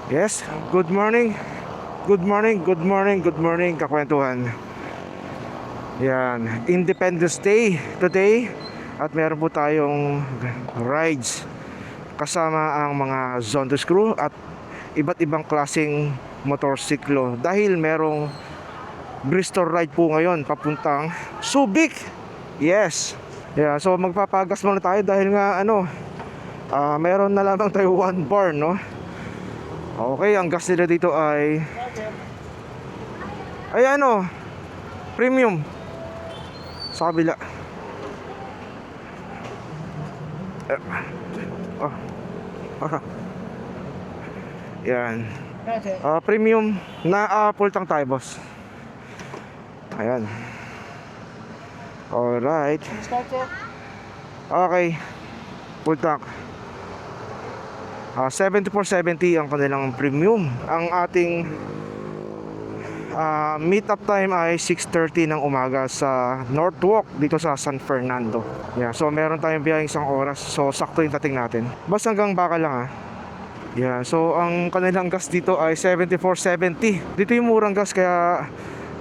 Yes, good morning. Good morning, good morning, good morning, kakwentuhan. Yan, Independence Day today. At meron po tayong rides kasama ang mga Zontes crew at iba't ibang klaseng motorsiklo. Dahil merong Bristol ride po ngayon papuntang Subic. Yes. Yeah, so magpapagas muna tayo dahil nga meron na lamang tayo 1 bar, no? Okay, ang gas nila dito ay premium sa kabila. Oh, oh. Yan. Premium na full tank tayo, boss. Ayan. Alright. Okay. Full tank. 7470 ang kanilang premium. Ang ating meet up time ay 6:30 ng umaga sa Northwalk dito sa San Fernando. Yeah, so meron tayong biyaheng 1 oras. So sakto yung dating natin. Basta hanggang Baka lang Yeah, so ang kanilang gas dito ay 7470. Dito yung murang gas kaya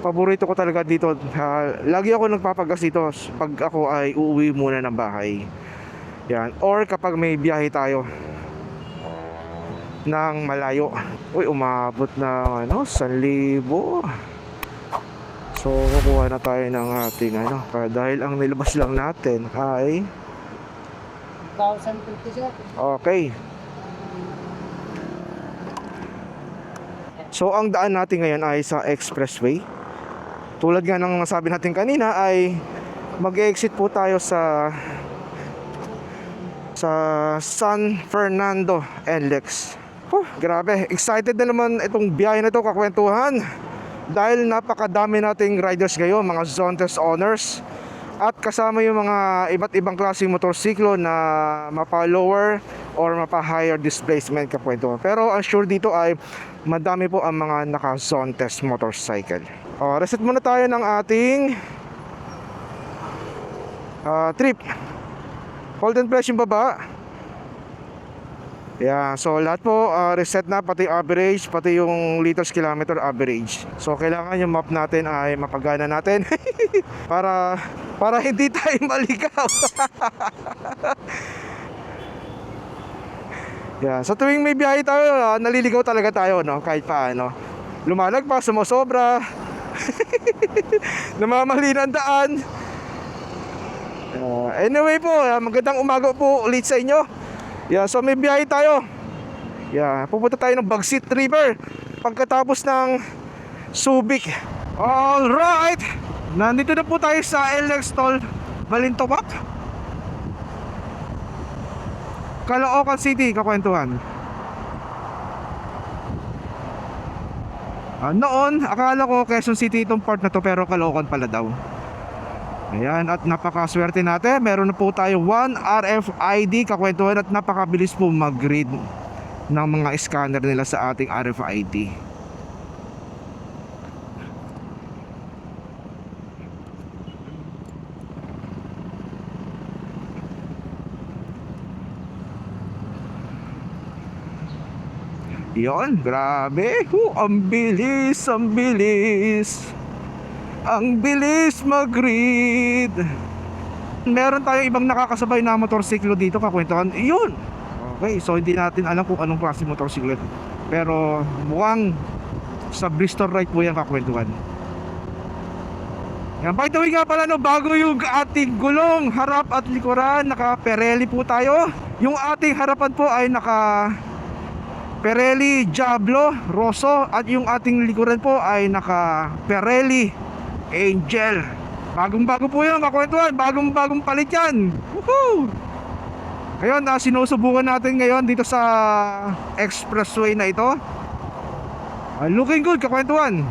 paborito ko talaga dito. Lagi ako nagpapagas dito pag ako ay uuwi muna ng bahay. Yan, or kapag may biyahe tayo ng malayo. Uy, umabot na 1,000. So kukuha na tayo ng ating dahil ang nilabas lang natin ay 1,050 sir. okay. So ang daan natin ngayon ay sa expressway. Tulad nga ng nasabi natin kanina ay mag-exit po tayo sa San Fernando NLEX. Grabe, excited na naman itong biyahe na ito, kakwentuhan. Dahil napakadami nating riders ngayon, mga Zontes owners. At kasama yung mga iba't ibang klaseng motorsiklo na mapa-lower or mapa-higher displacement, kakwentuhan. Pero ang sure dito ay madami po ang mga naka-Zontes motorcycle. Reset muna tayo ng ating trip. Hold and press yung baba. Yeah, so lahat po reset na, pati average, pati yung liters kilometer average. So kailangan yung map natin ay mapagana natin para hindi tayo maligaw. Yeah, sa tuwing may biyahe tayo, naliligaw talaga tayo, no? Kahit paano. Lumalagpas, sumosobra. Namamali ng daan. Anyway po, magandang umaga po ulit sa inyo. Yeah, so may biyahe tayo. Yeah, pupunta tayo ng Bagsit River pagkatapos ng Subic. Alright, nandito na po tayo sa NLEX Toll Balintawak, Caloocan City, kakwentuhan. Noon, akala ko Quezon City itong part na to, pero Caloocan pala daw. Ayan, at napakaswerte natin. Meron na po tayo 1 RFID, kakwentuhan, at napakabilis po mag-read ng mga scanner nila sa ating RFID. Yon, grabe. Ang bilis, ang bilis. Ang bilis mag-read. Meron tayong ibang nakakasabay na motorsiklo dito, kakwentuhan. Yun. Okay, so hindi natin alam kung anong klase motorsiklo ito. Pero mukhang sa Bristol ride po yan, kakwentuhan. Yan, by the way nga pala, bago yung ating gulong harap at likuran, naka Pirelli po tayo. Yung ating harapan po ay naka Pirelli Diablo Rosso, at yung ating likuran po ay naka Pirelli Angel. Bagong-bago po yan, kakwentuhan. Bagong-bagong palit yan. Woohoo! Ngayon, sinusubukan natin ngayon dito sa expressway na ito. Looking good, kakwentuhan.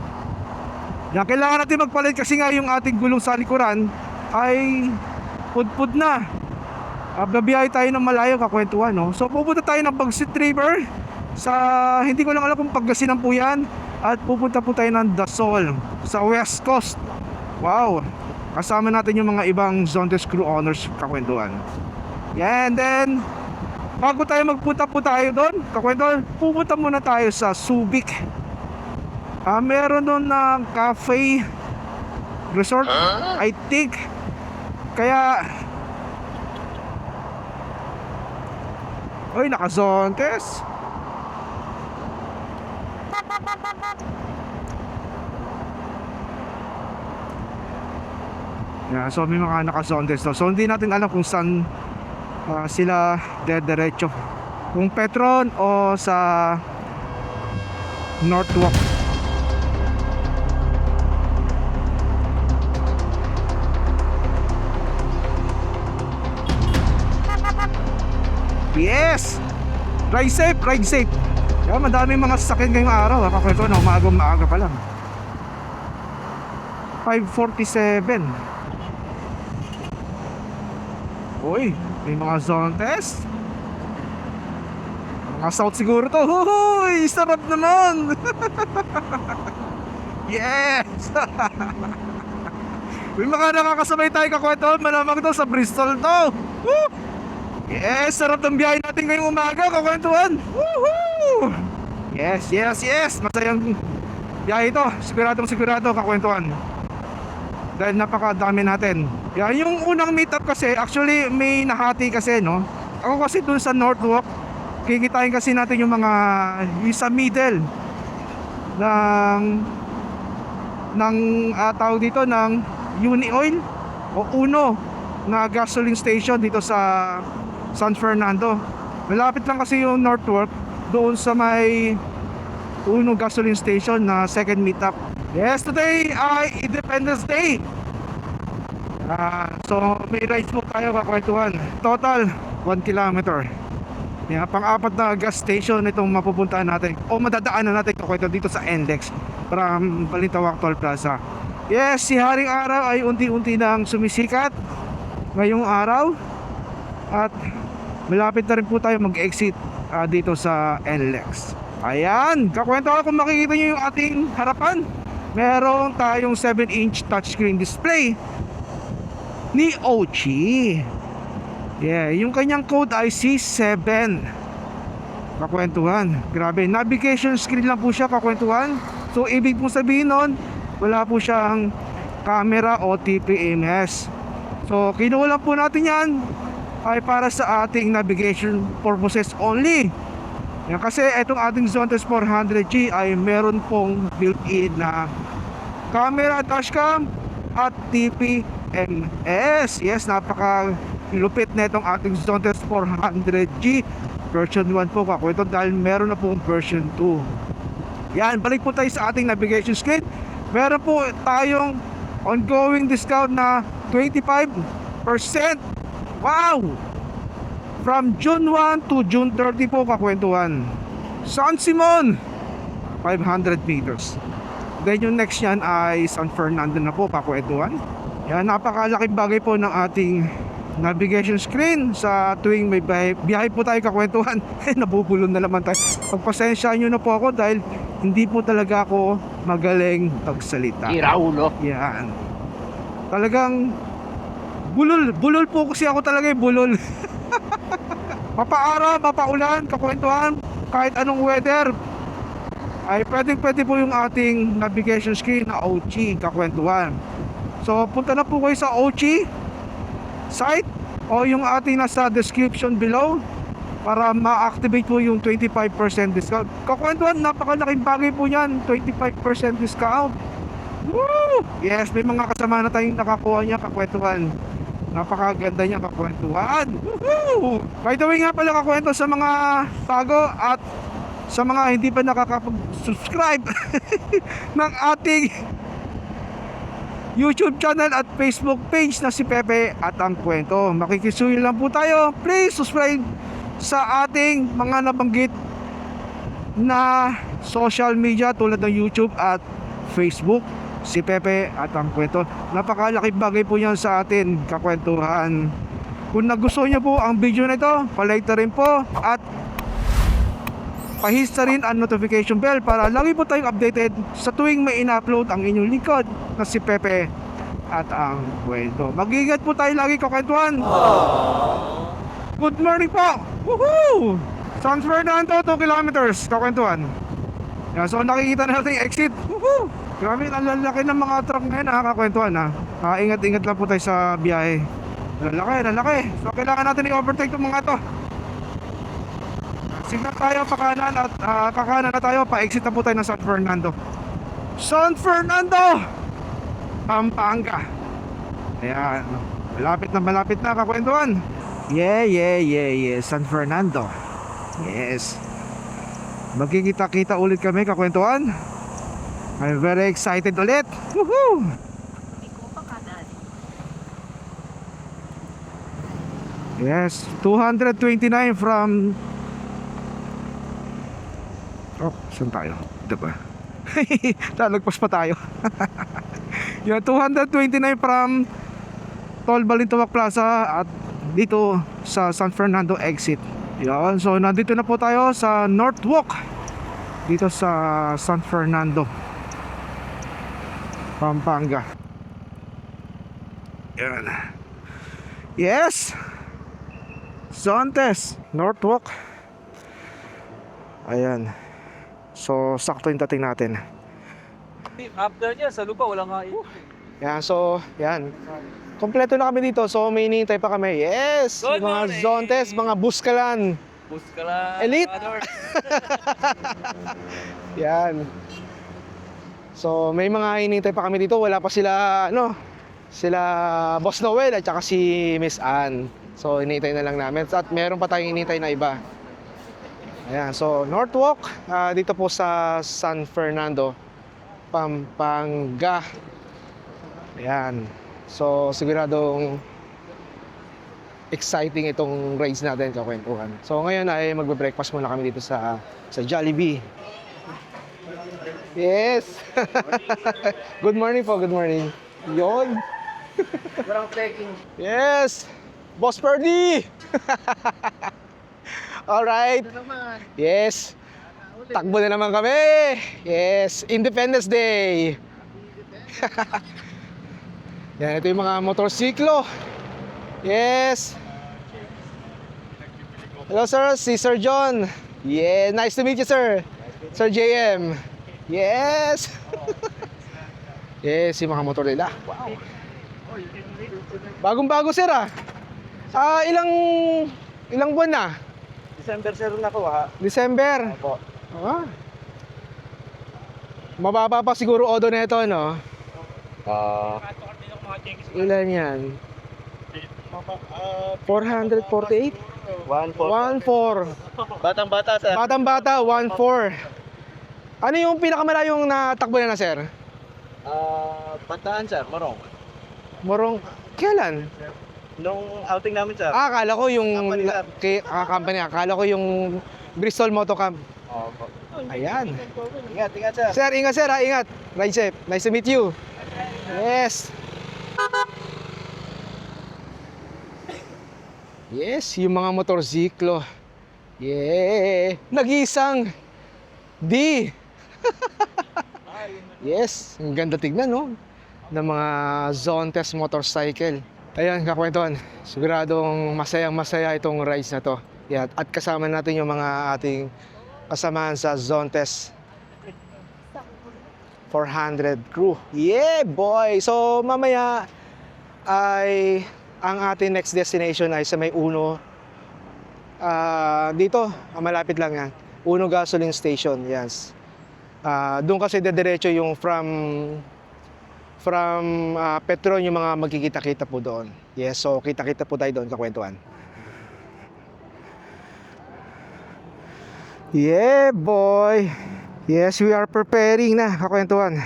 Yan, kailangan natin magpalit kasi nga yung ating gulong sa likuran ay pudpud na. Babiyahe tayo ng malayo, kakwentuhan, no? So pupunta tayo ng Bagsit River sa, hindi ko lang alam kung Pangasinan po yan. At pupunta po tayo ng Dasol sa West Coast. Wow, kasama natin yung mga ibang Zontes crew owners, kakwentuhan. Yeah, and then bago tayo magpunta po tayo doon, kakwento, pupunta muna tayo sa Subic. Meron doon na cafe resort, I think. Kaya oy, naka-Zontes. Yeah, so may mga naka-Zontes to. So hindi natin alam kung saan sila dediretso, kung Petron o sa Northwalk. Yes! Ride safe, ride safe. Kaya madaming mga sasakyan ngayong araw. Kakwento na maaga pa lang. 5:47. Uy, may mga zone test. Mga south siguro to. Huhuy, sarap naman. Yes. May mga nakakasabay tayo kakwento. Malamang to sa Bristol to. Woo! Yes, sarap ng biyahe natin ngayong umaga kakwentuhan. Woohoo! Yes, yes, yes. Masayang biyahe ito. Sigurado kakwentuhan. Dahil napakadami natin. Yan, yung unang meetup kasi, actually may nahati kasi, no? Ako kasi dun sa Northwalk, kikitain kasi natin yung mga yung sa middle ng tawag dito ng Unioil o Uno na gasoline station dito sa San Fernando. Malapit lang kasi yung Northwalk doon sa may Uno gasoline station na second meetup. Yes, today ay Independence Day. So may rides po tayo kakwentuhan. Total 1 kilometer. Yeah, pang-apat na gas station itong mapupuntahan natin o madadaanan natin kakwento dito sa NLEX from Balintawak Toll Plaza. Yes, si Haring Araw ay unti-unti nang sumisikat ngayong araw. At malapit na rin po tayo mag-exit dito sa NLEX. Ayan, kakwento ako kung makikita nyo yung ating harapan. Meron tayong 7-inch touchscreen display ni Ochi. Yeah, yung kanyang code ay C7. Kakwentuhan. Grabe, navigation screen lang po siya kakwentuhan. So ibig pong sabihin nun, wala po siyang camera o TPMS. So kinuha lang po natin yan ay para sa ating navigation purposes only. Yan, kasi itong ating Zontes 400G ay meron pong built-in na camera, dashcam at TPMS. Yes, napaka lupit na itong ating Zontes 400G version 1 po kakwento dahil meron na pong version 2. Yan, balik po tayo sa ating navigation screen. Meron po tayong ongoing discount na 25%. Wow! From June 1 to June 30 po kakwentuhan. San Simon 500 meters. Then yung next yan ay San Fernando na po kakwentuhan. Yan, napakalaking bagay po ng ating navigation screen sa tuwing may biyahe po tayo kakwentuhan. Nabubulon na naman tayo. Pagpasensya nyo na po ako dahil hindi po talaga ako magaling magsalita. Iraulo. Yan. Talagang bulol po kasi ako talaga bulol. Mapaaraw, mapaulan, kakwentuhan, kahit anong weather ay pwede po yung ating navigation screen na Ochi kakwentuhan. So punta na po kayo sa Ochi site o yung ating nasa description below para ma-activate po yung 25% discount. Kakwentuhan, napakalaking bagay po yan, 25% discount. Woo! Yes, may mga kasama na tayong nakakuha niya kakwentuhan. Napakaganda niya kakwentuhan. Woohoo! By the way nga pala kakwento sa mga bago at sa mga hindi pa nakakapag-subscribe ng ating YouTube channel at Facebook page na si Pepe at ang Kwento. Makikisuyo lang po tayo. Please subscribe sa ating mga nabanggit na social media tulad ng YouTube at Facebook. Si Pepe at ang Kwento. Napakalaking bagay po yan sa atin kakwentuhan. Kung nagustuhan niyo po ang video na ito, palike na rin po at pahit na rin ang notification bell para lagi po tayong updated sa tuwing may ina-upload ang inyong lingkod na si Pepe at ang Kwento. Mag-iingat po tayo lagi kakwentuhan. Good morning po! Woohoo! San Fernando, 2 kilometers. Kakwentuhan. Yan, so nakikita na natin yung exit. Woohoo! Grabe, ang lalaki ng mga truck ngayon ha, kakwentuhan ha. Ingat-ingat lang po tayo sa biyahe. Lalaki. So kailangan natin i-overtake itong mga to. Signal tayo pa kanan at kakanan na tayo, pa-exit na po tayo ng San Fernando. San Fernando! Pampanga. Ayan, malapit na kakwentuhan. Yeah, San Fernando. Yes. Magkikita-kita ulit kami kakwentuhan. I'm very excited ulit. Woohoo! Yes, 229 from... Oh, saan tayo? Diba? Talagpas pa tayo. Yung 229 from Tol Balintawak Plaza at dito sa San Fernando exit. Yan, so nandito na po tayo sa North Walk dito sa San Fernando, Pampanga. Yan. Yes, Zontes North Walk. Ayan. So sakto yung dating natin. After niya, sa lupa, walang kain. Yan, so yan. Kompleto na kami dito, so may hinihintay pa kami. Yes! Good Mga morning! Zontes, mga Buskalan. Bus ka lang. Elite! Yan. So may mga hinihintay pa kami dito. Wala pa sila, sila Boss Noel at saka si Miss Ann. So hinihintay na lang namin. At meron pa tayong hinihintay na iba. Ayan, so North Walk, dito po sa San Fernando, Pampanga. Ayan. So siguradong exciting itong rides natin, kakwentuhan. So ngayon ay magbe-breakfast muna kami dito sa Jollibee. Yes. Good morning po, good morning. Yon. Walang trekking. Yes. Boss Purdy. All right. Yes. Takbo na naman kami. Yes, Independence Day. Yan, ito yung mga motorsiklo. Yes. Hello sir, si Sir John. Yeah, nice to meet you sir. Sir JM. Yes. Yes, yung mga motor nila. Wow. Bagong-bago sir ah. Ilang buwan na? December 0 na ko ha. December. Opo. Ah. Mababa pa siguro odo na ito, no? Ilan yan? 448? 1.4. Batang-bata sir. Batang-bata, 1.4. Ano yung pinakamalayong natakbo na sir? Bataan sir, Morong. Morong, kailan? Nung outing namin sir. Akala ko yung Company lang. akala ko yung Bristol Motocamp. Opo. Ayan. Ingat sir. Sir, ingat sir ha, ingat. Ride safe. Nice to meet you. Yes. Yes, yung mga motorsiklo. Yeah. Nag-iisang D. Yes, ang ganda tignan, no? Ng mga Zontes motorcycle. Ayan, kakwentuhan. Siguradong masayang-masaya itong rides na to. Yeah, at kasama natin yung mga ating kasamahan sa Zontes 400 crew. Yeah, boy! So, mamaya ay ang ating next destination ay sa may Uno. Dito, malapit lang yan. Uno Gasoline Station, yes. Doon kasi dediretso yung from Petron yung mga magkikita-kita po doon. Yes, so kita-kita po tayo doon, kakwentuhan. Yeah, boy! Yes, we are preparing na, kakwentuhan.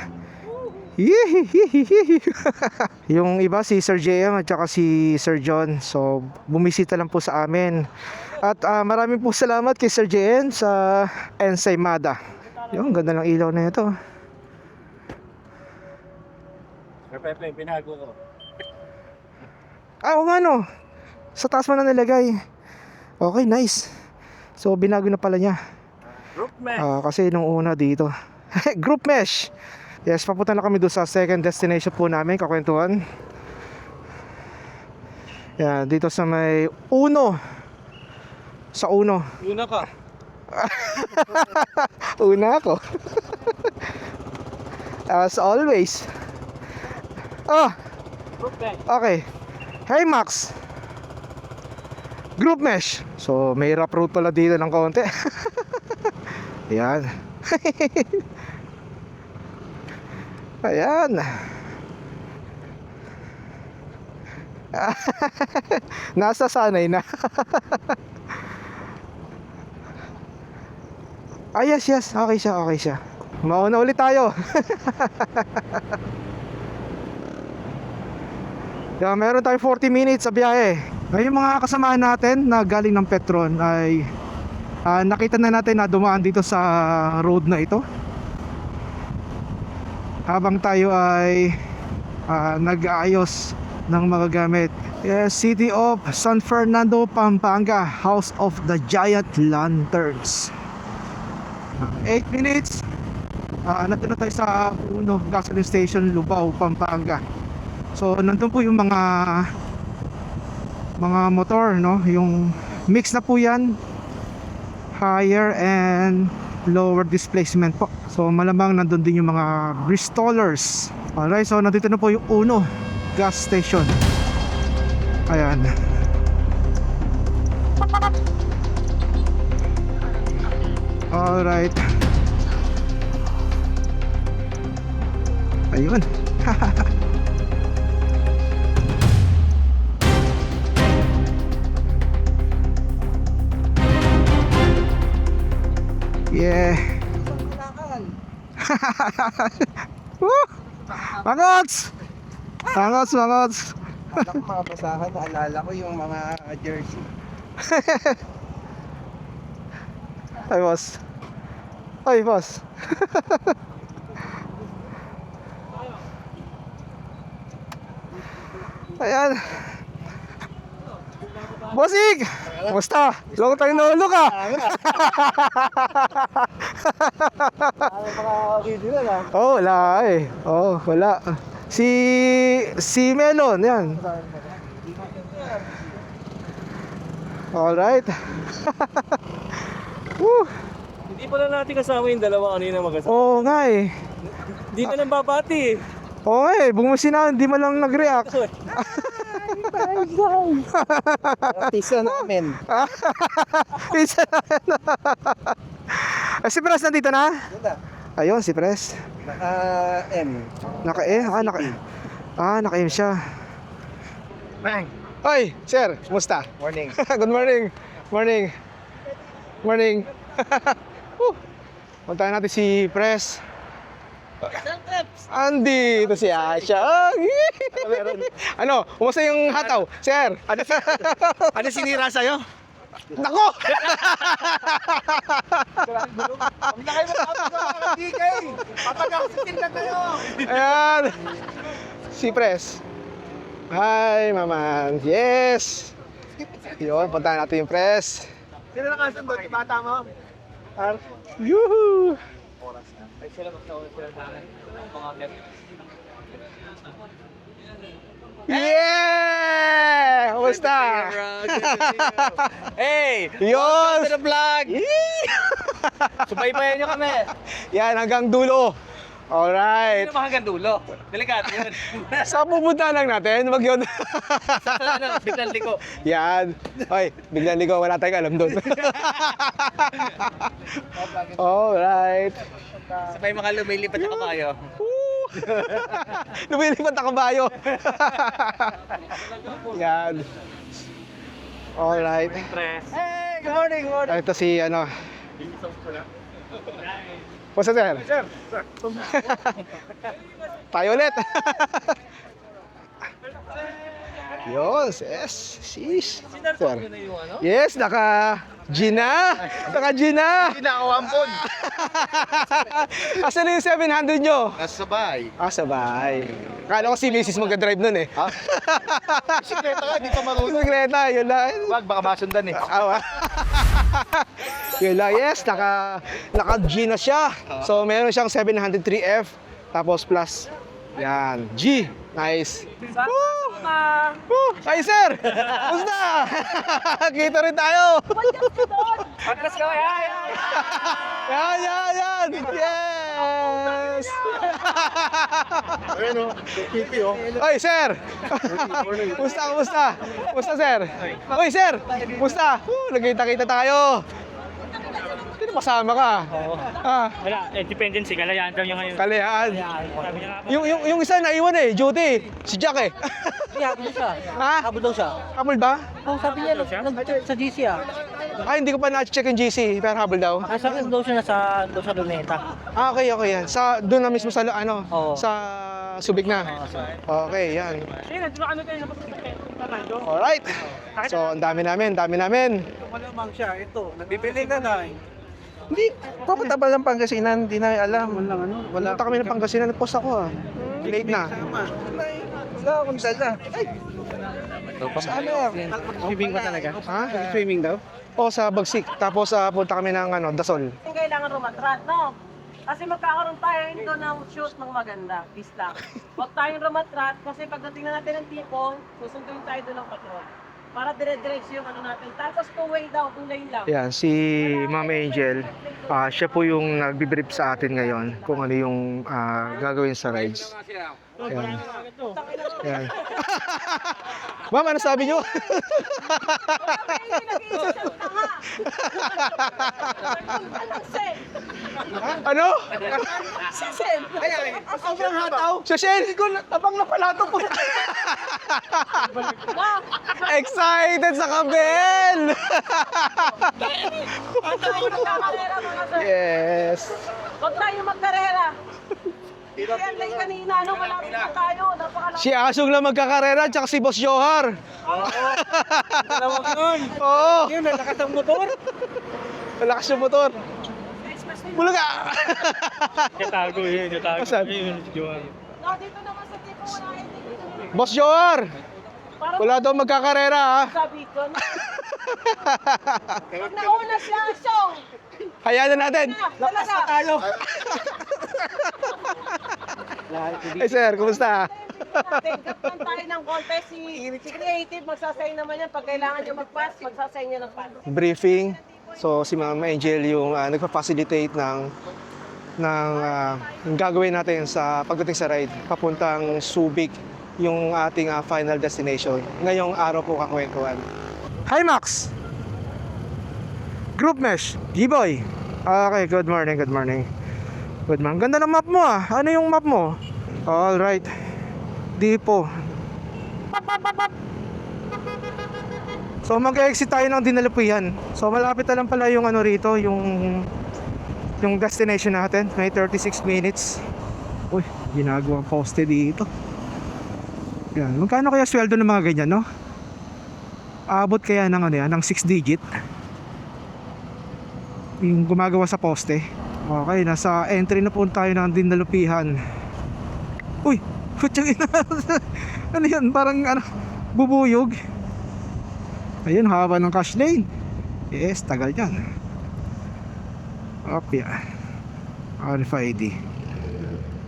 Yung iba si Sir JM at saka si Sir John. So bumisita lang po sa amin. At maraming po salamat kay Sir JM sa Ensaymada. Yung ganda ng ilaw na ito. Pepe, pinago ko. Oo nga no. Sa taas mo na nilagay. Okay, nice. So binago na pala niya. Group mesh. Kasi nung una dito Group mesh. Yes, papunta na kami doon sa second destination po namin, kakwentuhan. Yan, dito sa may Uno sa uno? Una ka. Una ako. As always. Oh, Group mesh. okay. Hey Max. Group mesh. So may rough road pala dito ng konti. Ayan. Ayan. Nasa sanay na. Ah, yes. Okay siya. Mauna ulit tayo. Yeah, meron tayong 40 minutes sa biyahe. Ngayon mga kasamahan natin na galing ng Petron ay nakita na natin na dumaan dito sa road na ito. Habang tayo ay nag-aayos ng mga gamit. Yes, City of San Fernando, Pampanga, House of the Giant Lanterns. 8 minutes. Nandun na tayo sa Puno Gasoline Station, Lubao, Pampanga. So nandun po yung mga motor, no? Yung mix na po yan, higher and lower displacement po. So malamang nandun din yung mga Bristolers. Alright, so nandito na po yung Uno gas station. Ayan. Alright. Ayun. Yeah. Woo! Mangots! Mangots! Anak ko mga basahan, naalala ko yung mga jersey. Ay, boss. Ayan. Bossing! Kumusta? Long time no look ah. Mga video na lang. Oh, wala eh. Oh, wala. Si Melon, yan. Alright. Woo! Hindi pala natin kasama yung dalawa kanina magkasama. Oo nga eh. Hindi ka nang babati eh. Oo nga eh. Bumusin na, hindi man lang nag-react. Artista namin. Pizza na yan. Si Pres nandito na? Ganda. Ayun, si Pres. Naka-M. Naka-E? Naka-M siya. Bang! Hoy, sir, kumusta? Morning. Good morning. Morning. Puntahan natin si Pres. Andy, ito si Asha. Ano, kumusta yung hataw? Sir. Ano sinira sa'yo? Nako! Huwag na kayo magpapagod papag-aksitin na kayo! Ayan. Si Pres. Hi, maman. Yes. Yun, puntahan natin yung Pres. Sino nakasundot? Yung bata mo? Yuhu! Ay, sila magsawa sila sa akin. Yeah! Kumusta? Hey! Yun! Welcome to the vlog! Subaybayan nyo kami! Yan, hanggang dulo. Alright. Hindi naman hanggang dulo. Delikado yun. Sa pupunta lang natin, wag yun. Biglang liko. Yan. Hoy, biglang ligaw, wala tayong alam doon. Alright. Sabay mga lumilipat na kabayo. Lumilipat na kabayo. Yan. Alright. Hey! Good morning! Good morning! Ito si ano. What's up, sir? Tayo ulit. Yun, yes. Sis. Sir. Yes, naka-Gina. Naka-Gina. Hindi na ako ampon. Asan na yung 700 nyo? Nasabay. Sabay. Kala ko si Mrs. mag-drive nun eh. Ha? Bisikleta ka, di ka marunong. Bisikleta, yun lang. Wag, baka masundan eh. Awa. Yun lang, yes, naka-G na siya. So meron siyang 703F tapos plus Yan, G. Nice. Woo! Woo! Hi, sir! Kumusta? Kita rin tayo. Patras ka, yan! Yan. Yes! Ayun o, pipi o. Oy, sir! Kumusta, sir? Oy, sir! Kumusta? Nagkita-kita tayo. Sino kasama ka? Oo. Ah, Wala, dependency, kalayaan daw niya ngayon. kalayaan. Sabi niya nga pa. Yung isa naiwan eh, duty. Si Jack eh. Habol siya. Ha? Habol daw siya. Habol ba? Oh, sabi niya, nag-chat sa GC ah. Ay, hindi ko pa na-check yung GC, pero habol daw. Ah, sabi daw siya nasa Luneta. Ah, okay yan. Doon na mismo sa, Oo. sa Subic na. Okay, yan. Sige, ano tayo na pagkakita? Alright. So, ang dami namin. Malamang siya, ito. Nabibili na na. Hindi, Papatabal ng Pangasinan, hindi na alam. wala kami ng Pangasinan. Nag-post ako ah. Late na. Wala akong dala. Saan na? Swimming ba talaga? Ha? Swimming daw? O, sa Bagsik. Tapos, punta kami ng Dasol. Kailangan rumatrat, no? Kasi magkakaroon tayo ito ng shoot ng maganda. Peace lang. Huwag tayong rumatrat kasi pagdating na natin ng tipon, susunduin tayo doon ng patrol. Para dire-diretso yung ano natin. Tapos two-way daw, two-lane lang. Yan, si Ma'am Angel, siya po yung nagbibrief sa atin ngayon kung ano yung gagawin sa rides. Yan. Yan. Ma'am, ano sabi nyo? Hindi nag-iisa siyang tanga. Alam, Sen. Ano? Si Sen. Sobrang hataw. Siya, Shell! Tabang na pala ito po. Excited sa kabel! Huwag tayo magkakarera, mga sir. Yes! Huwag tayo magkarera. Hindi yan like kanina, no? Malapit na tayo. Napakalapit. Si Asong lang magkakarera, tsaka si Boss Johar. Dalawang nun. Oo! Yun, nalakas ang motor. Malakas yung motor. Bulaga! Natago yun, natago. Asan? Yun, si Johan. No, dito naman sa tipo, wala kayo dito. Boss Johar! Parang Wala daw magkakarera ha. sabi ko. Pag nauna siya, Song. Hayaan na natin. Talaga. Tayo. Hey sir, kumusta? Tingkat lang tayo ng contest. Si Creative, magsasay naman yan. Pag kailangan nyo mag-pass, magsasay nyo ng pass. Briefing. So si Ma'am Angel yung nagpa-facilitate ng gagawin natin sa pagdating sa ride papuntang Subic, yung ating final destination. Ngayong araw po kakwentuhan. Hi Max! Group Mesh, G-Boy. Okay, good morning. Good morning. Ganda ng map mo ah. Ano yung map mo? Alright. Dipo. So mag-exit tayo ng Dinalupihan. So malapit na lang pala yung ano rito, yung destination natin. May 36 minutes. Uy, ginagawang poste dito. Yan. Magkano kaya sweldo ng mga ganyan, no? Abot kaya ng ano yan, ng 6 digit. Yung gumagawa sa poste. Okay, nasa entry na po tayo ng Dinalupihan. Uy, kutsang ina. Ano yan, parang ano, bubuyog. Ayun, haba ng cash lane. Yes, tagal yan. Opya RFID.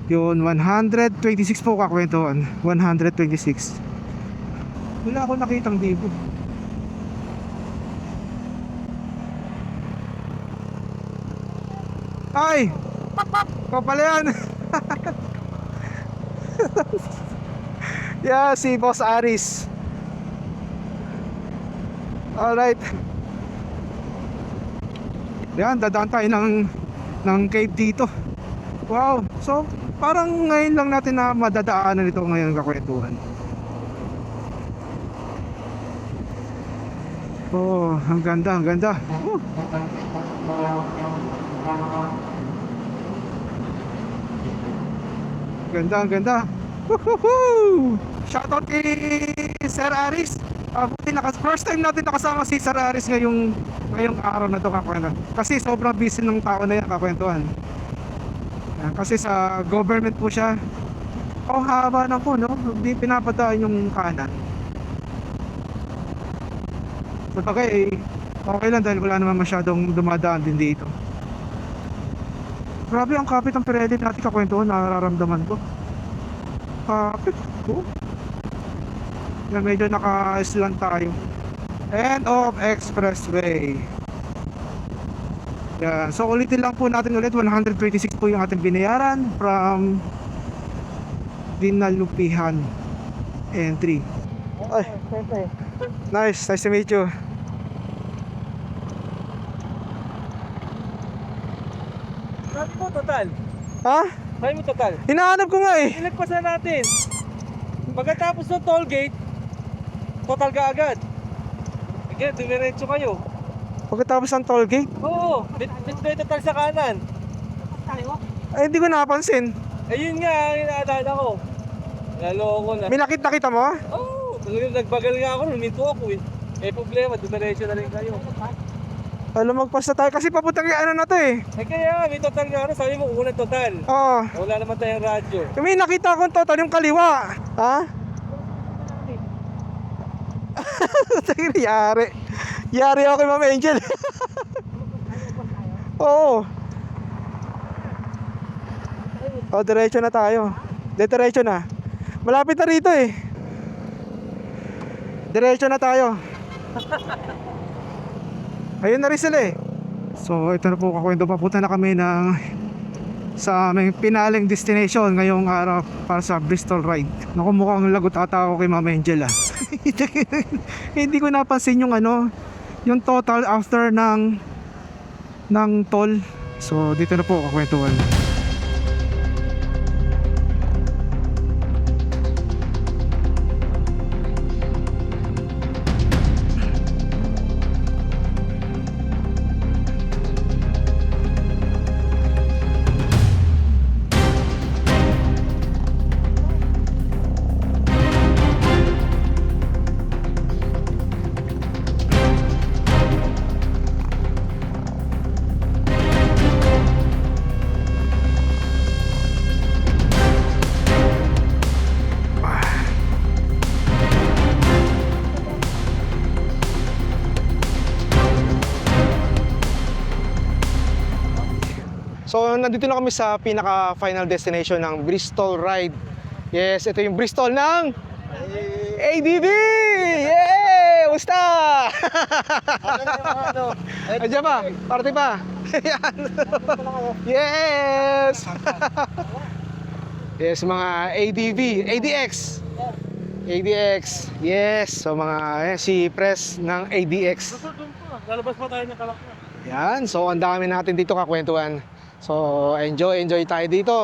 Yun, 126 po kakwentuhan. 126. Wala ako nakitang dibo. Ay! Ikaw pala yan. Yeah, si Boss Aris. Alright. Yan, dadaan tayo ng cave dito. Wow. So, parang ngayon lang natin na madadaanan ito ngayon kakwentuhan. Oh, ang ganda, ang ganda. Ganda, ang ganda. Woohoo! Shoutout kay Sir Aris. First time natin nakasama si Sir Aris ngayong araw na to kakwentuhan. Kasi sobrang busy ng tao na yan kakwentuhan. Kasi sa government po siya. Oh, haba na po, no? Hindi pinapadaan yung kanan. So, okay lang dahil wala naman masyadong dumadaan din dito. Grabe ang kapit ng Pirelli natin kakwentuhan, nararamdaman ko. Kapit ko. Yan, medyo naka-island tayo. End of expressway. Yan. So ulitin lang po natin ulit, 126 po yung ating binayaran from Dinalupihan entry. Ay, nice to meet you. Sabi mo total. Ha? Sabi mo total. Hinahanap ko nga eh. Ilagpas na natin. Pagkatapos ng toll gate, total ka agad. Again, dumiretso kayo. Pagkatapos ng toll gate, Oo, may total sa kanan. ay hindi ko napansin. Ayun nga, ang inaalala ko. Naloko na. May nakita mo? Oo, talagang nagbagal nga ako, luminto ako eh. Eh problema, dumiretso na rin kayo. Alam, magpas na tayo kasi papuntang ano na to eh. Eh kaya, may total nga ano, sabi mo, unang total. Oo. Wala naman tayong radyo. May nakita akong total yung kaliwa. Ha? Yari. Yari ako kay Ma'am Angel. Oo. Oh, diretso na tayo. Diretso na. Malapit na rito eh. Diretso na tayo. Ayun na rin sila eh. So ito na po, kakwento, papunta na kami sa aming pinaling destination ngayong araw para sa Bristol ride. Naku, mukhang lagot ata ako kay Ma'am Angel ah. Hindi ko napansin yung yung total after ng toll. So dito na po kakwentuhan. So nandito na kami sa pinaka final destination ng Bristol ride. Yes, ito yung Bristol ng ADV! Yay! Musta? Andiyan pa? Party pa? Yan. Yes! Yes, mga ADV, ADX. ADX. Yes, so mga si Press ng ADX. Lalabas pa tayo ng kalakya. Yan, so ang dami natin dito kakwentuhan. So enjoy tayo dito.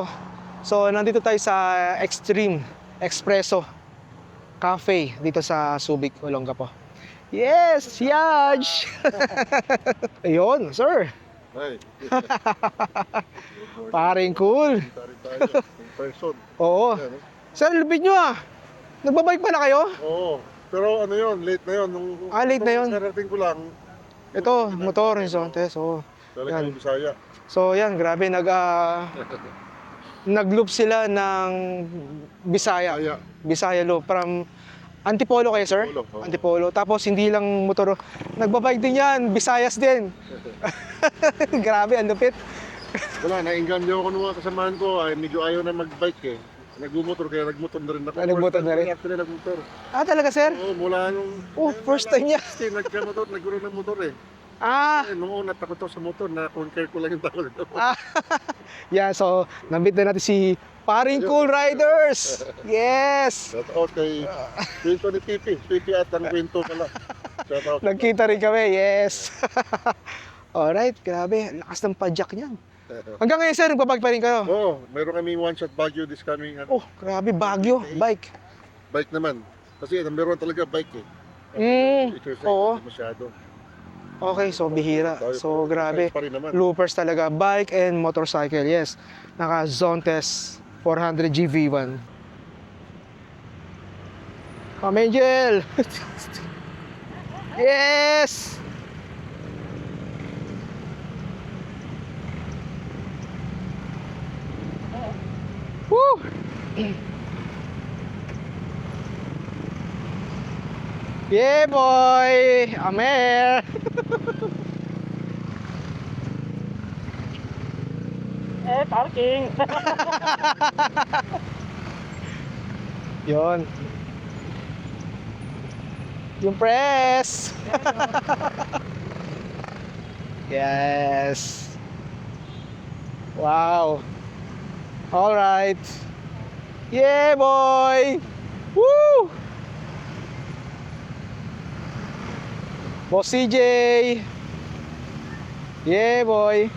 So nandito tayo sa Extreme Espresso Cafe dito sa Subic, Olongapo. Yes, Yaj! Ayun, sir. Ay, Paring cool. tayo in person. Oo. Yan, Sir, lupit nyo ah. Nagbabike pala kayo? Oo. Pero ano yun, late na yun. Late na yun. Karating ko lang. Ito, motor, yung Zontes. Oo. Talagang Yan. Bisaya. So yan, grabe, nag-loop sila ng Bisaya. Bisaya. Bisaya loop from Antipolo kayo, sir? Antipolo, oo. Antipolo. Tapos hindi lang motor, nagbabike din yan, Visayas din. Grabe, ang lupit. Wala, nainganyo ako nung mga kasamahan ko. Ay, medyo ayaw na mag-bike eh. Nagbumotor, kaya nagmotor na rin ako. Nagmotor na rin? Actually, nagmotor. Ah, talaga, sir? Oo, mula nung... First time niya. Nagkaroon ng motor eh. Ah, Nung una, takot ako sa motor, na-conquer ko lang yung takot. yeah, so, nambit na natin si Paring Cool Riders. Yes! Shout out kay kwento ni Pipi. Pipi at ang kwento pala. Shout out. Nagkita rin kami, yes. Alright, grabe, ang lakas ng padjak niyan. Hanggang ngayon, sir, nagbabike pa rin kayo? Oo, mayroon kami one-shot Baguio this coming Oh, grabe, Baguio, bike. bike naman. Kasi number one talaga bike eh. Exercise oo. masyado. Okay, so bihira. So, grabe. Exercise pa rin naman. Loopers talaga, bike and motorcycle, yes. Naka Zontes 400 GV1. Come Angel! Yes! Woo! Yeah, boy! Amer! Parking! Yun. Yung press. Yes. Wow. All right. Yeah, boy. Woo! Boss CJ. Yeah, boy.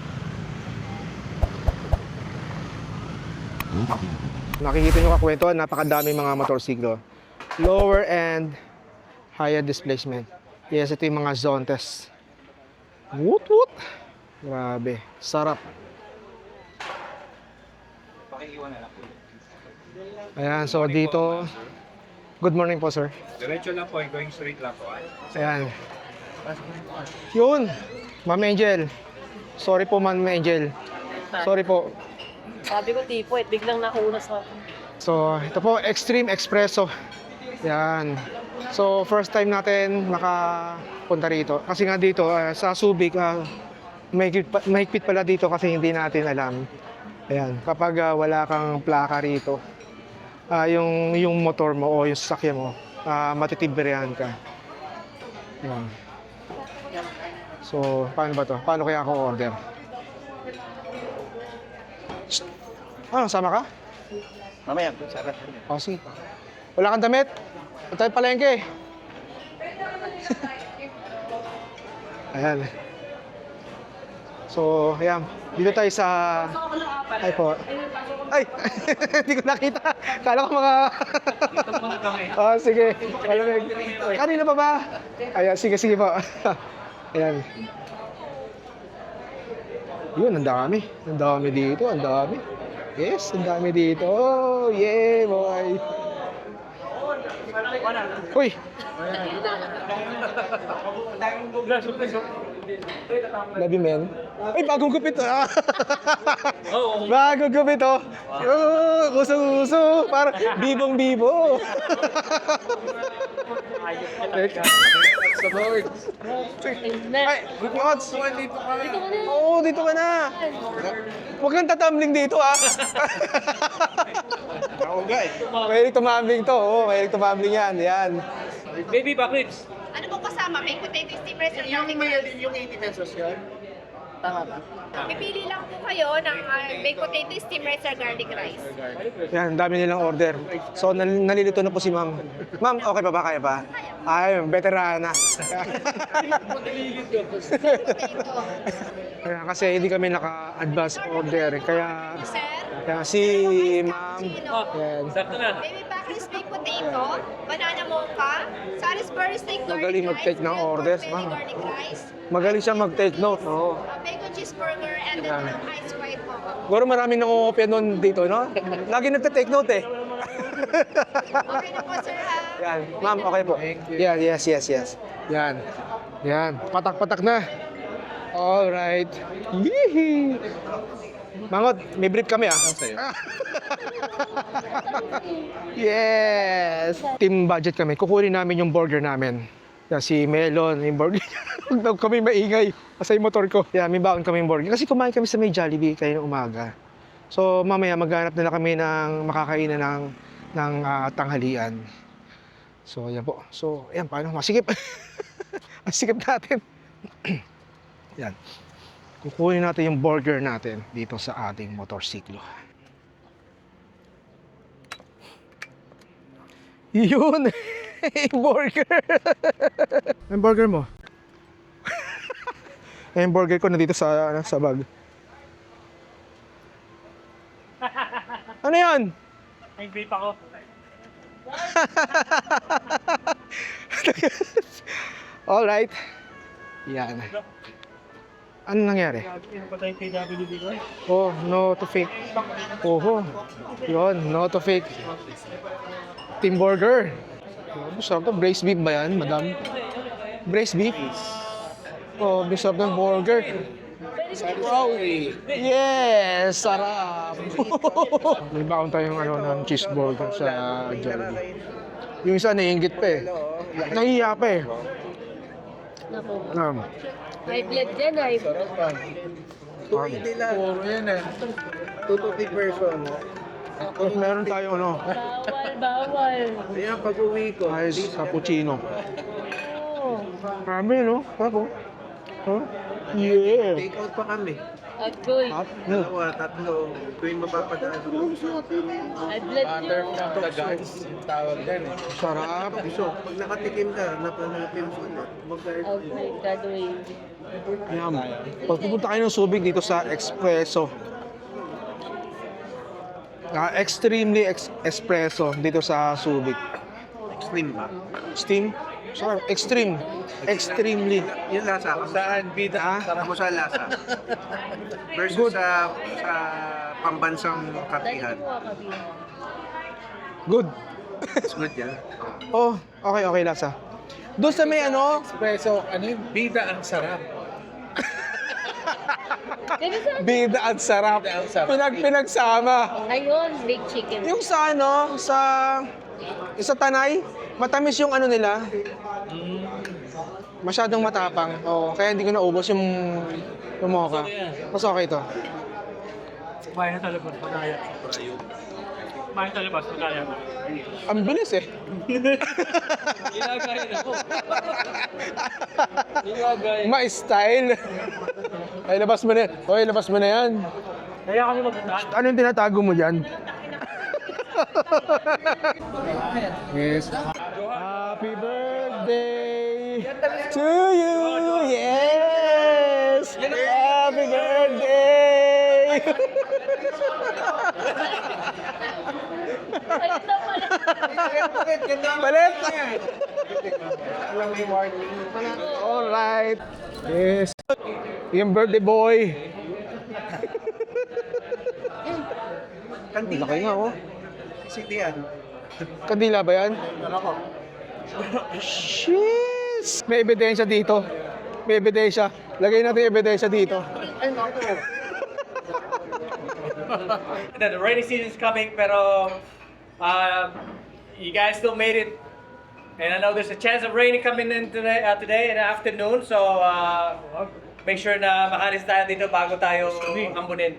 Nakikita nyo kakwento, napakadami mga motorsiklo. Lower end, higher displacement. Yes, ito yung mga zone test. Woot woot. Grabe, sarap. Ayan, so dito. Good morning po, sir. Diretso lang po, going straight lang po. Ayan. Yun, Ma'am Angel. Sorry po, Ma'am Angel. Sorry po. Sabi ko tipo, biglang nakuha sa akin. So, ito po, Extreme Espresso. Yan. So, first time natin makapunta rito. Kasi nga dito, sa Subic, mahigpit pala dito kasi hindi natin alam. Ayan, kapag wala kang plaka rito, yung motor mo o yung sasakyan mo, matitiberihan ka. Ayan. So, paano ba to? Paano kaya ako order? Ano, sama ka? Mamaya, sarap. O, sige. Wala kang damit? Ito tayo palengke. Ayan. So, ayan. Dito tayo sa... Ay po. Ay! Hindi ko nakita. Kala ko mga... Oh, sige. Malamig. Kanina pa ba? Ayan, sige po. Ayan. Yun, ang dami. Ang dami dito, ang dami. Yes, ang dami dito. Oh, yeah, boy. Uy! Love you, man. Ay, bagong gupit. Bagong gupit, oh. Oh, kuso-kuso. Parang bibong-bibo. Ay, good odds. Oo, dito ka na. Huwag kang tatambling dito, ah. Mahilig tumambling to. Oo, mahilig tumambling yan. Yan. Baby back ribs. Ano po kasama? May potato steamers or garlic rice? Yung 80 pesos yun? Tama ba? Pipili lang po kayo ng baked potato steamers or garlic rice. Yan, dami nilang order. So, nalilito na po si ma'am. Ma'am, okay pa ba? Kaya pa? Ay, veterana. Kaya kasi hindi kami naka-advance order. Kaya Sir, si ma'am. Yan. Sakto na. baby back rice baked potato, banana mocha, Salisbury steak garlic Magaling rice, mag-take ng grilled orders, pork belly ma'am. garlic rice, Magaling siya mag-take note. Oo. bacon cheeseburger, and then Yan. ice white po. Siguro maraming nangungopia nun dito, no? Lagi nagte-take note eh. Okay na po, sir, ha? Yan, ma'am, okay po. Yan, yes. Yan. Yan, patak-patak na. Alright. Yee! Mangot, may brief kami ah. Yes! Team budget kami. Kukunin namin yung burger namin. Yan, si Melon, yung burger. Huwag daw kami maingay. Kasi yung motor ko. Yan, may baon kami yung burger. Kasi kumain kami sa may Jollibee kayo ng umaga. So, mamaya maghanap na kami ng makakainan ng tanghalian. So, yan po. So, yan, paano? Masikip. Masikip natin. Yan. Kukunin natin yung burger natin dito sa ating motorsiklo. Yun! Burger! Yung burger mo? Yung burger ko nandito sa bag. Ano yan? May vape ako. Alright. Yan. Ano nangyari? Ano pa tayong KWD ko? Oh, no to fake. Oho. Yun, no to fake. Team burger. Masarap to. Braised beef ba yan, madam? Braised beef? Oh, masarap ng burger. Yes, sarap. May baon tayong ng cheeseburger sa Jollibee. Yung isa naiinggit pa eh. Nahihiya pa eh. High blood dyan, high blood. 280 Puro yan eh. 250 person. Tapos meron tayo ano, Bawal. Kaya pag-uwi ko, ice cappuccino. Oh. Marami, no? Ako. Huh? Yeah. take out pa kami. Agoy. Hot. Dalawa, tatlo. Tuwing mapapadaan. Butter from the gods, tawag din eh. Sarap. So, pag nakatikim ka, napanapin mo ulit. Magkaya Ayan. Pag pupunta kayo ng Subic dito sa Espresso. Extremely espresso dito sa Subic. extreme ba? Steam? Sorry, extreme. Extremely. Yung lasa ko. Saan bida ang sarap? Ako sa lasa. Versus sa pambansang kapihan. Good. Sunod yan. Oh, okay lasa. Doon sa may ano, Espresso, ano yung bida ang sarap? bida at sarap. Bida at sarap. Pinagsama. Ayun, big chicken. Yung sa ano, sa Tanay, matamis yung ano nila. Masyadong matapang. Oh, kaya hindi ko naubos yung mocha. Mas okay ito. Bayan sa labas, magkaya. Bayan sa labas, magkaya. Ang bilis eh. Ginagaya na po. Ginagaya. Ma-style. Ay, labas mo na. Oy, labas mo na yan. Kaya kami magandaan. Ano yung tinatago mo dyan? Yes. Happy birthday to you. Yes. Happy birthday. Palit. Alright. Yes. Yung birthday boy. Kandila Laki nga oh. City yan. Kandila ba yan? Sheesh! May ebidensya dito. May ebidensya. Lagay natin yung ebidensya dito. The rainy season is coming, pero you guys still made it. And I know there's a chance of rain coming in today in the afternoon, so make sure na makalis tayo dito bago tayo ambunin.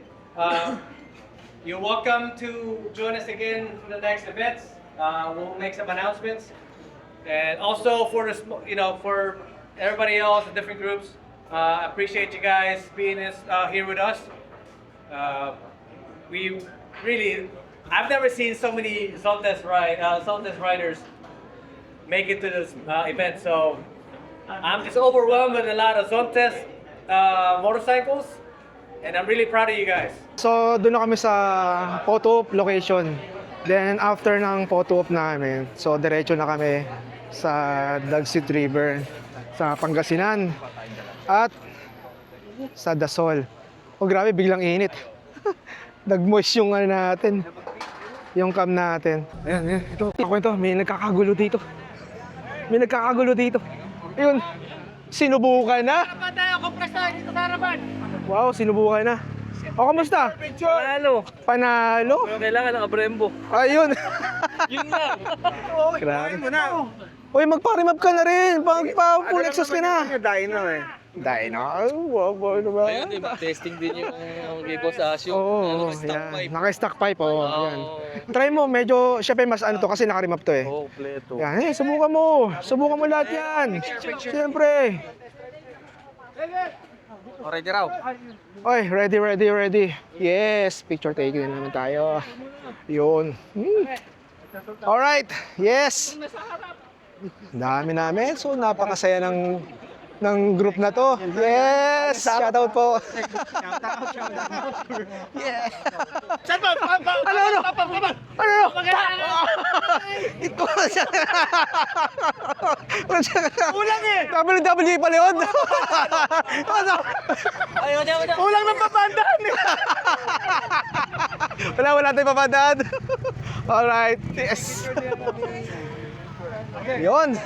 You're welcome to join us again for the next events. We'll make some announcements, and also for the for everybody else in different groups. Appreciate you guys being here with us. We really, I've never seen so many Zoltes riders make it to this event. So I'm just overwhelmed with a lot of Zoltes motorcycles, and I'm really proud of you guys. So, doon na kami sa photo op location. Then, after ng photo op namin, so diretso na kami sa Dagsit River, sa Pangasinan, at sa Dasol. Oh, grabe, biglang init. Nag-moist yung ano natin, yung cam natin. Ayan, ito. Ako ito, may nagkakagulo dito. May nagkakagulo dito. Ayun, sinubukan na. Wow, sinubukan na. O, kamusta? Panalo. Panalo? Kailangan ng Abrembo. Ayun. Yun lang. Grabe. Uy, magpa-remap ka na rin. Pa-full exhaust ka na. Dino eh. Dino? Wow, wow naman. Ayun, testing din yung kay Boss Asyo. Oo, yan. Naka-stock pipe, oo. Yan. Try mo, medyo, syempre mas ano to kasi naka-remap to eh. Oo, kompleto. Yan, subukan mo. Subukan mo lahat yan. Siyempre. Ready raw. Oy, ready. Yes, picture taking na naman tayo. Yun. Alright, yes. Dami namin. So, napakasaya ng group na to. Yes! Shoutout po. Yeah. Ano? Ito siya. Ulang eh! WWE pala yun. Ulang ng papandaan eh. Wala tayong papandaan. Alright, yes. Yun.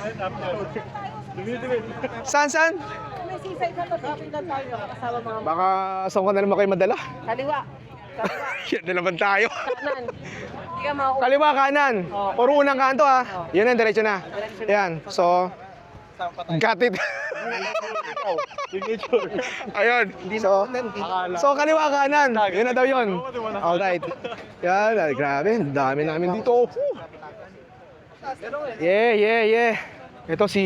Saan? May seaside na pag-apin lang tayo, kasama mga Baka saan ka na naman kayo madala? kaliwa. Yan na naman tayo. Kanan. Hindi ka mauwi. Kaliwa, kanan. Or unang kanto ha. Yun na, diretso na. Yan. So, got it. Ayun. So kaliwa kanan. Yun na daw yun. Alright. Yan. Grabe. Dami namin dito. Yeah. Ito si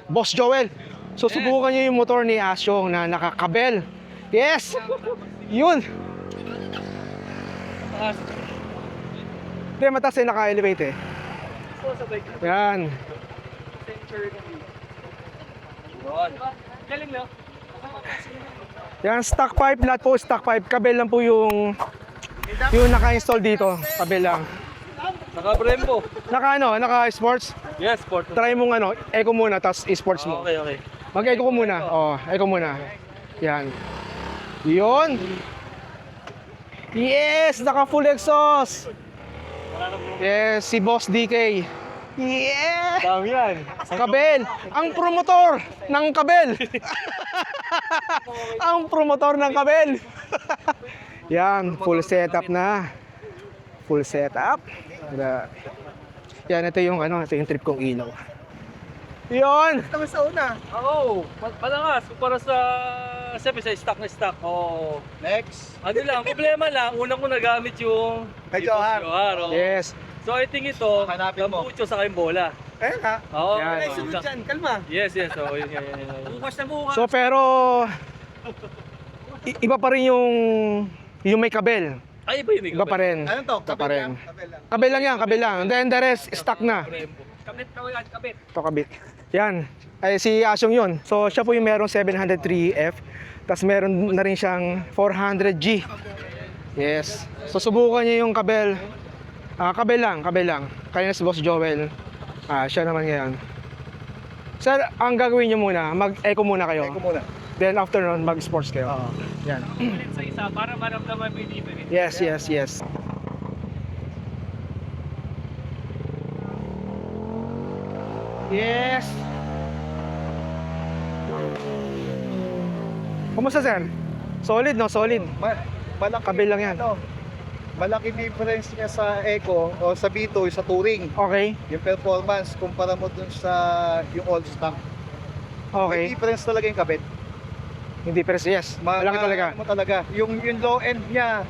Boss Joel. So subukan niyo yung motor ni Asyong na nakakabel. Yes! Yun! Hindi, mataas eh, naka-elevate eh. Yan. Yan, stock pipe, lahat po stock pipe. Kabel lang po yung naka-install dito. Kabel lang. Naka-Brembo. Naka-sports. Yes, sport. Try mong eco muna, tapos e-sports mo. Okay. Mag-eco ko muna. Eco muna. Yan. Yun. Yes, naka full exhaust. Yes, si Boss DK. Yeah! Dami yan. Kabel! Ang promotor ng kabel! Ang promotor ng kabel! Yan, full setup na. Full setup. Yan, ito yung trip kong ilaw. Yun! Tapos sa una. Oo, palangas. Para sa, siyempre sa stock na stock. Oo. Next. Ano lang, problema lang, unang ko nagamit yung Kay Johar. oo. Yes. So I think ito, Hanapin mo. Gambucho sa kayong bola. Ayun ha. Oo. Yan. Ay, sunod dyan. Kalma. Yes. So, yun. Bukas na bukas. So pero iba pa rin yung may kabel. Ay, iba yun. Iba pa rin. Ano to? Iba pa rin. Kabel lang. Kabel lang yan, kabel lang. Then the rest, stock na. Kabit na yan, kabit. Ito kabit. Yan. Ay si Asyong yun. So siya po yung merong 703F. Tapos meron na rin siyang 400G. Yes. So subukan niya yung kabel. Kabel lang. Kaya na si Boss Joel. Siya naman ngayon. Sir, ang gagawin niyo muna, mag-eco muna kayo. Eco muna. Then after nun, mag-sports kayo. Yan. Ulit sa isa para maramdaman mo yung difference. Yes. Yes. Kumusta sir? Solid no? Solid. Malaki. Kabel lang yan. Malaki difference niya sa Eco o sa Vito, sa Touring. Okay. Yung performance, kumpara mo dun sa yung old stock. May Okay. difference talaga yung kabit. Hindi pero yes. Malaki talaga. Mo talaga. Yung low end niya,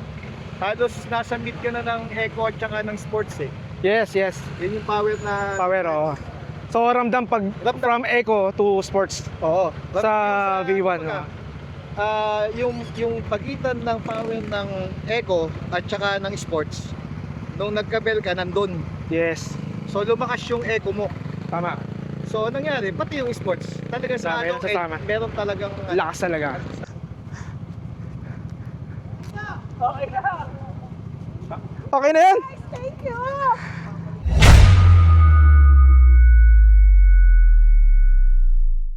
halos nasa mid ka na ng Eco at saka ng Sports eh. Yes. Yun yung power na... Power, oo. So ramdam pag from Eco to Sports Oo. sa V1. Yung pagitan ng power ng Eco at saka ng Sports, nung nagkabel ka, nandun. Yes. So lumakas yung Eco mo. Tama. So nangyari, pati yung Sports, talaga sa Dami, ano, sasama. meron talagang... Lakas talaga. Okay na yan? Thank you!